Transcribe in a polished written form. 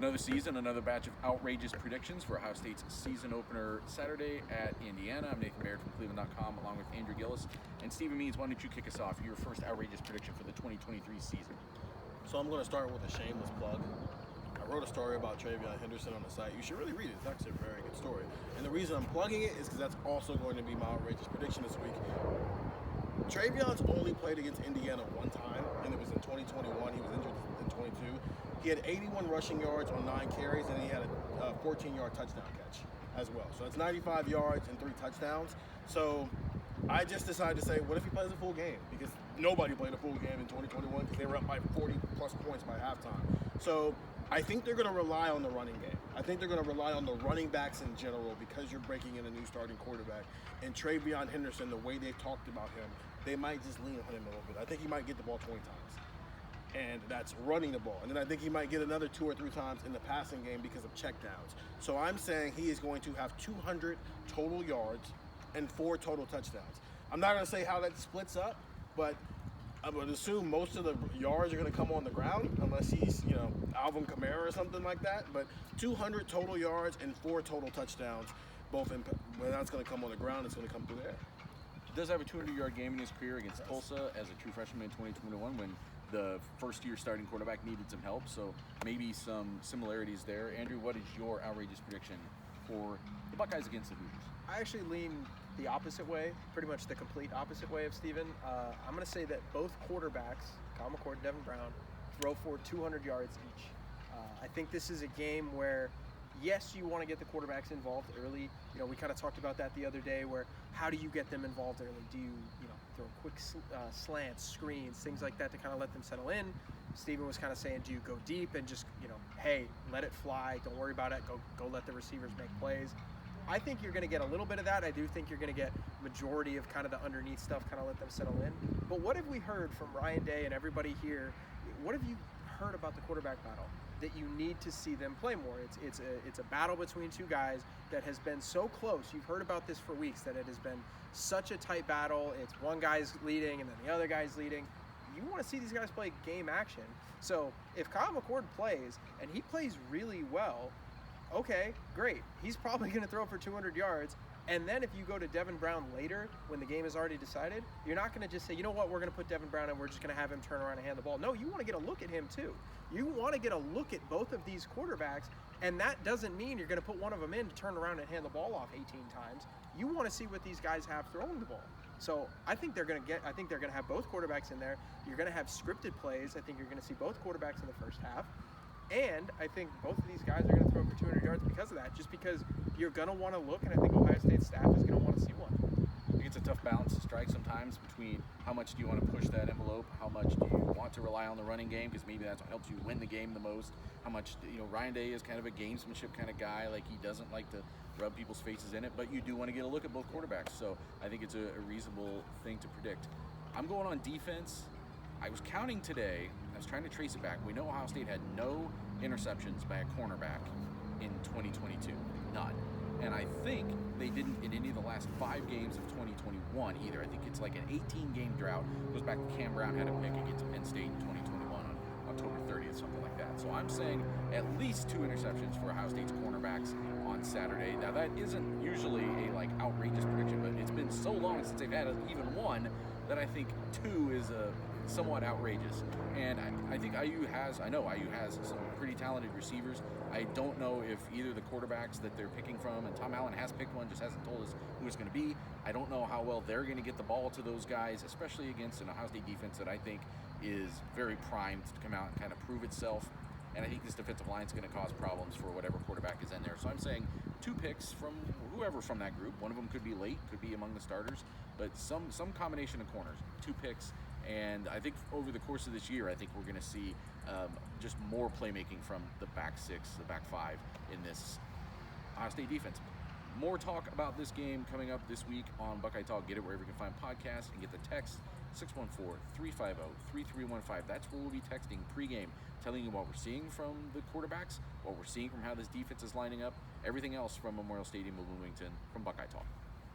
Another season, another batch of outrageous predictions for Ohio State's season opener Saturday at Indiana. I'm Nathan Baird from cleveland.com along with Andrew Gillis. And Stephen Means, why don't you kick us off your first outrageous prediction for the 2023 season? So I'm going to start with a shameless plug. I wrote a story about Travion Henderson on the site. You should really read it. It's actually a very good story. And the reason I'm plugging it is because that's also going to be my outrageous prediction this week. Travion's only played against Indiana one time, and it was in 2021. He was injured in 22. He had 81 rushing yards on 9 carries, and he had a 14-yard touchdown catch as well. So that's 95 yards and 3 touchdowns. So I just decided to say, what if he plays a full game? Because nobody played a full game in 2021 because they were up by 40-plus points by halftime. So I think they're going to rely on the running game. I think they're going to rely on the running backs in general because you're breaking in a new starting quarterback. And Travion Henderson, the way they've talked about him, they might just lean on him a little bit. I think he might get the ball 20 times. And that's running the ball. And then I think he might get another 2 or 3 times in the passing game because of checkdowns. So I'm saying he is going to have 200 total yards and 4 total touchdowns. I'm not going to say how that splits up, but I would assume most of the yards are going to come on the ground unless he's, Alvin Kamara or something like that. But 200 total yards and 4 total touchdowns, both in, when that's going to come on the ground, it's going to come through there. He does have a 200-yard game in his career against Tulsa as a true freshman in 2021 when the first-year starting quarterback needed some help, so maybe some similarities there. Andrew, what is your outrageous prediction for the Buckeyes against the Hoosiers? I actually lean the opposite way, pretty much the complete opposite way of Steven. I'm going to say that both quarterbacks, Kyle McCord and Devin Brown, throw for 200 yards each. I think this is a game where, yes, you want to get the quarterbacks involved early. We kind of talked about that the other day, where how do you get them involved early? Do you, throw quick slants, screens, things like that to kind of let them settle in? Steven was kind of saying, do you go deep and just, hey, let it fly, don't worry about it, go let the receivers make plays. I think you're going to get a little bit of that. I do think you're going to get majority of kind of the underneath stuff, kind of let them settle in. But what have we heard from Ryan Day and everybody here? What have you heard about the quarterback battle? That you need to see them play more. It's a battle between 2 guys that has been so close. You've heard about this for weeks, that it has been such a tight battle. It's one guy's leading and then the other guy's leading. You want to see these guys play game action. So if Kyle McCord plays and he plays really well, okay, great. He's probably going to throw for 200 yards. And then if you go to Devin Brown later, when the game is already decided, you're not going to just say, you know what, we're going to put Devin Brown and we're just going to have him turn around and hand the ball. No, you want to get a look at him too. You want to get a look at both of these quarterbacks, and that doesn't mean you're going to put one of them in to turn around and hand the ball off 18 times. You want to see what these guys have throwing the ball. So I think they're going to have both quarterbacks in there. You're going to have scripted plays. I think you're going to see both quarterbacks in the first half. And I think both of these guys are going to throw for 200 yards because of that, just because you're going to want to look, and I think Ohio State staff is going to want to see one. I think it's a tough balance to strike sometimes between how much do you want to push that envelope, how much do you want to rely on the running game, because maybe that's what helps you win the game the most, how much, Ryan Day is kind of a gamesmanship kind of guy, like he doesn't like to rub people's faces in it, but you do want to get a look at both quarterbacks, so I think it's a reasonable thing to predict. I'm going on defense. I was counting today, I was trying to trace it back. We know Ohio State had no interceptions by a cornerback in 2022, none. And I think they didn't in any of the last 5 games of 2021 either. I think it's like an 18-game drought. It goes back to Cam Brown had a pick against Penn State in 2021 on October 30th, something like that. So I'm saying at least 2 interceptions for Ohio State's cornerbacks on Saturday. Now that isn't usually a outrageous prediction, but it's been so long since they've had even one that I think 2 is somewhat outrageous. And I think IU has some pretty talented receivers. I don't know if either the quarterbacks that they're picking from, and Tom Allen has picked one, just hasn't told us who it's going to be. I don't know how well they're going to get the ball to those guys, especially against an Ohio State defense that I think is very primed to come out and kind of prove itself. And I think this defensive line is going to cause problems for whatever quarterback is in there. So I'm saying 2 picks from whoever from that group. One of them could be late, could be among the starters, but some combination of corners. 2 picks. And I think over the course of this year, I think we're going to see just more playmaking from the back 6, the back 5 in this Ohio State defense. More talk about this game coming up this week on Buckeye Talk. Get it wherever you can find podcasts, and get the text 614-350-3315. That's where we'll be texting pregame, telling you what we're seeing from the quarterbacks, what we're seeing from how this defense is lining up, everything else from Memorial Stadium of Bloomington from Buckeye Talk.